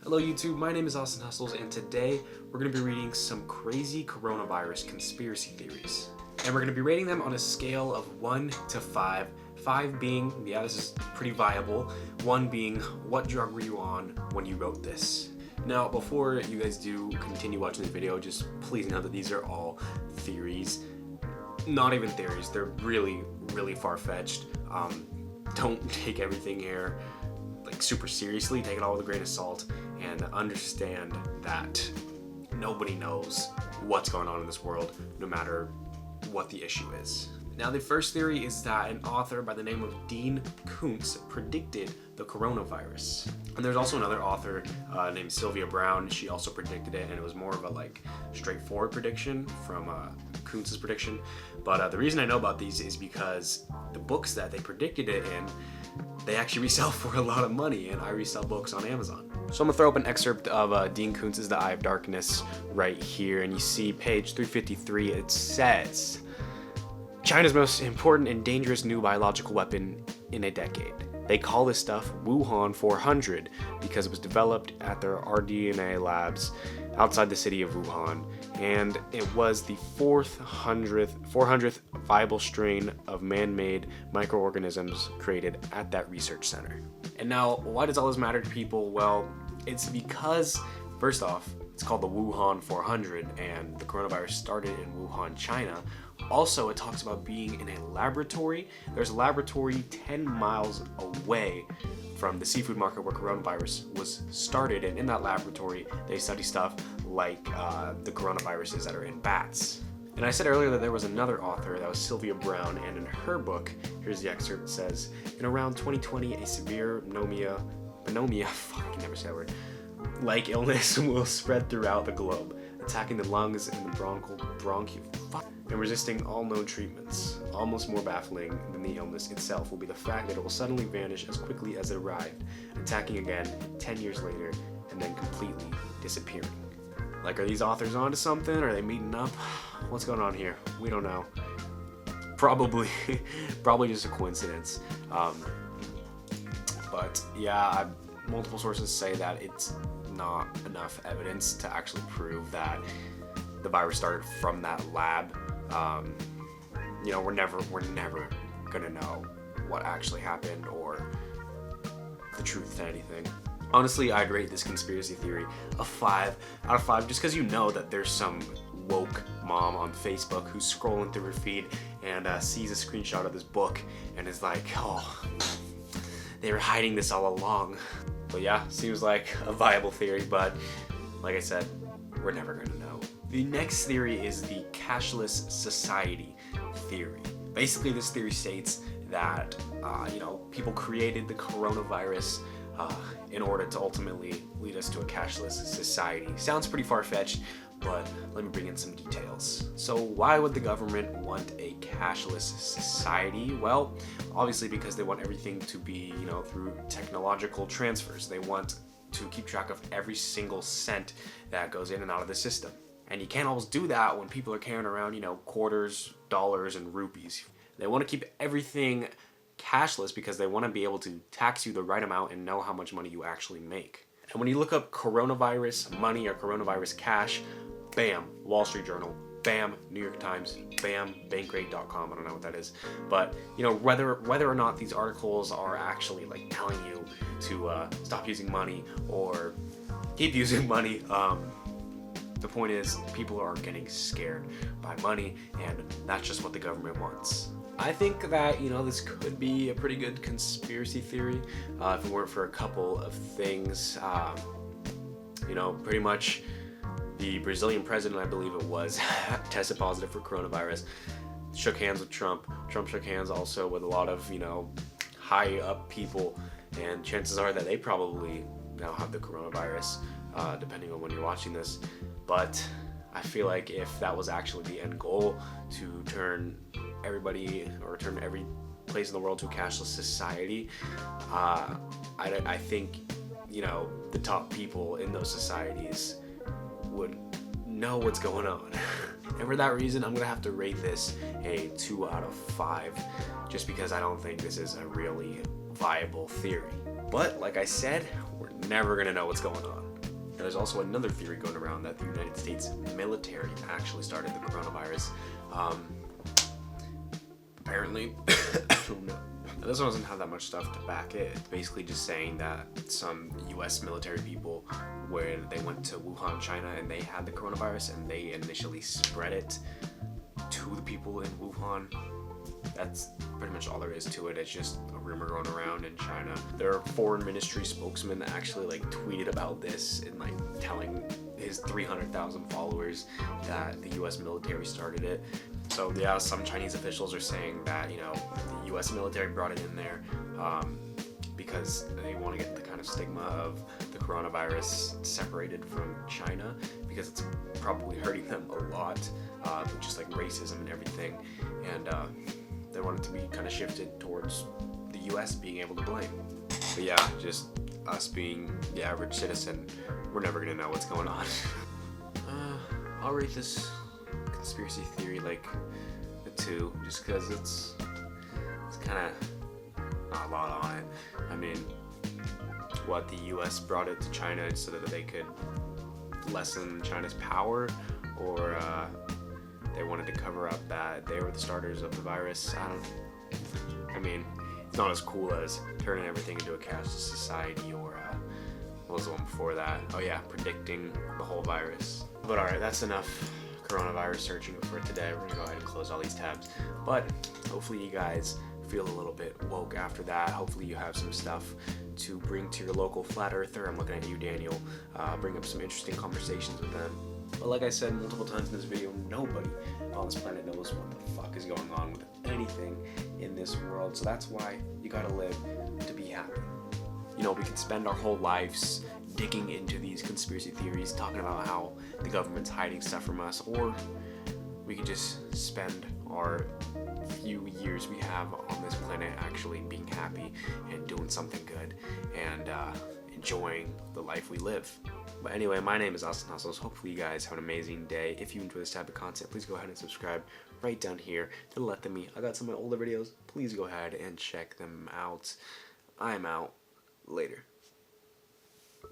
Hello YouTube, my name is Austin Hustles, and today we're going to be reading some crazy coronavirus conspiracy theories. And we're going to be rating them on a scale of 1 to 5. 5 being, yeah, this is pretty viable. 1 being, what drug were you on when you wrote this? Now, before you guys do continue watching the video, just please know that these are all theories. Not even theories, they're really, really far-fetched. Don't take everything here like super seriously, take it all with a grain of salt, and understand that nobody knows what's going on in this world, no matter what the issue is. Now, the first theory is that an author by the name of Dean Koontz predicted the coronavirus. And there's also another author named Sylvia Brown. She also predicted it, and it was more of a straightforward prediction from Koontz's prediction. But the reason I know about these is because the books that they predicted it in, they actually resell for a lot of money, and I resell books on Amazon. So I'm gonna throw up an excerpt of Dean Koontz's The Eye of Darkness right here, and you see page 353. It says, China's most important and dangerous new biological weapon in a decade. They call this stuff Wuhan 400 because it was developed at their rDNA labs outside the city of Wuhan, and it was the 400th viable strain of man-made microorganisms created at that research center. And now, why does all this matter to people? Well, it's because, first off, it's called the Wuhan 400, and the coronavirus started in Wuhan, China. Also, it talks about being in a laboratory. There's a laboratory 10 miles away from the seafood market where coronavirus was started, and in that laboratory, they study stuff like the coronaviruses that are in bats. And I said earlier that there was another author, that was Sylvia Brown, and in her book, here's the excerpt, it says, in around 2020, a severe pneumonia, fuck, I can never say that word, like illness will spread throughout the globe, attacking the lungs and the bronchial, and resisting all known treatments. Almost more baffling than the illness itself will be the fact that it will suddenly vanish as quickly as it arrived, attacking again 10 years later, and then completely disappearing. Like, are these authors onto something? Are they meeting up? What's going on here? We don't know. Probably just a coincidence. But yeah, multiple sources say that it's not enough evidence to actually prove that the virus started from that lab. You know, we're never gonna know what actually happened or the truth to anything. Honestly, I'd rate this conspiracy theory a 5 out of 5, just because you know that there's some woke mom on Facebook who's scrolling through her feed and sees a screenshot of this book and is like, oh, they were hiding this all along. But yeah, seems like a viable theory, but like I said, we're never gonna know. The next theory is the cashless society theory. Basically, this theory states that people created the coronavirus in order to ultimately lead us to a cashless society. Sounds pretty far-fetched, but let me bring in some details. So why would the government want a cashless society? Well, obviously because they want everything to be, through technological transfers. They want to keep track of every single cent that goes in and out of the system. And you can't always do that when people are carrying around, quarters, dollars, and rupees. They want to keep everything cashless because they want to be able to tax you the right amount and know how much money you actually make. And when you look up coronavirus money or coronavirus cash, bam, Wall Street Journal, bam, New York Times, bam, bankrate.com, I don't know what that is. But, whether or not these articles are actually telling you to stop using money or keep using money, the point is people are getting scared by money, and that's just what the government wants. I think that, this could be a pretty good conspiracy theory if it weren't for a couple of things. Pretty much the Brazilian president, I believe it was, tested positive for coronavirus, shook hands with Trump. Trump shook hands also with a lot of, high up people, and chances are that they probably now have the coronavirus, depending on when you're watching this. But I feel like if that was actually the end goal, to turn everybody or turn every place in the world to a cashless society, I think the top people in those societies would know what's going on. And for that reason, I'm gonna have to rate this a 2 out of 5, just because I don't think this is a really viable theory. But like I said, we're never gonna know what's going on. And there's also another theory going around that the United States military actually started the coronavirus. Apparently, I don't know. This one doesn't have that much stuff to back it. It's basically just saying that some US military people, where they went to Wuhan, China, and they had the coronavirus and they initially spread it to the people in Wuhan. That's pretty much all there is to it. It's just a rumor going around in China. Their foreign ministry spokesman actually like tweeted about this and like telling his 300,000 followers that the US military started it. So yeah, some Chinese officials are saying that, you know, the US military brought it in there because they want to get the kind of stigma of the coronavirus separated from China, because it's probably hurting them a lot, just like racism and everything. And they want it to be kind of shifted towards the US being able to blame. But yeah, just us being the average citizen, we're never gonna know what's going on. I'll rate this conspiracy theory like a 2, just because it's kind of not a lot on it. I mean, what, the US brought it to China so that they could lessen China's power, or they wanted to cover up that they were the starters of the virus? I mean, it's not as cool as turning everything into a cashless society, or what was the one before that? Oh yeah, predicting the whole virus. But alright, that's enough coronavirus searching for today. We're gonna go ahead and close all these tabs. But hopefully you guys feel a little bit woke after that. Hopefully you have some stuff to bring to your local flat earther. I'm looking at you, Daniel. Bring up some interesting conversations with them. But like I said multiple times in this video, nobody on this planet knows what the fuck is going on with anything in this world. So that's why you gotta live to be happy. You know, we can spend our whole lives digging into these conspiracy theories, talking about how the government's hiding stuff from us, or we could just spend our few years we have on this planet actually being happy and doing something good and enjoying the life we live. But anyway, my name is Austin Hustles. Hopefully you guys have an amazing day. If you enjoy this type of content, please go ahead and subscribe right down here to the left of me. I got some of my older videos. Please go ahead and check them out. I'm out. Later.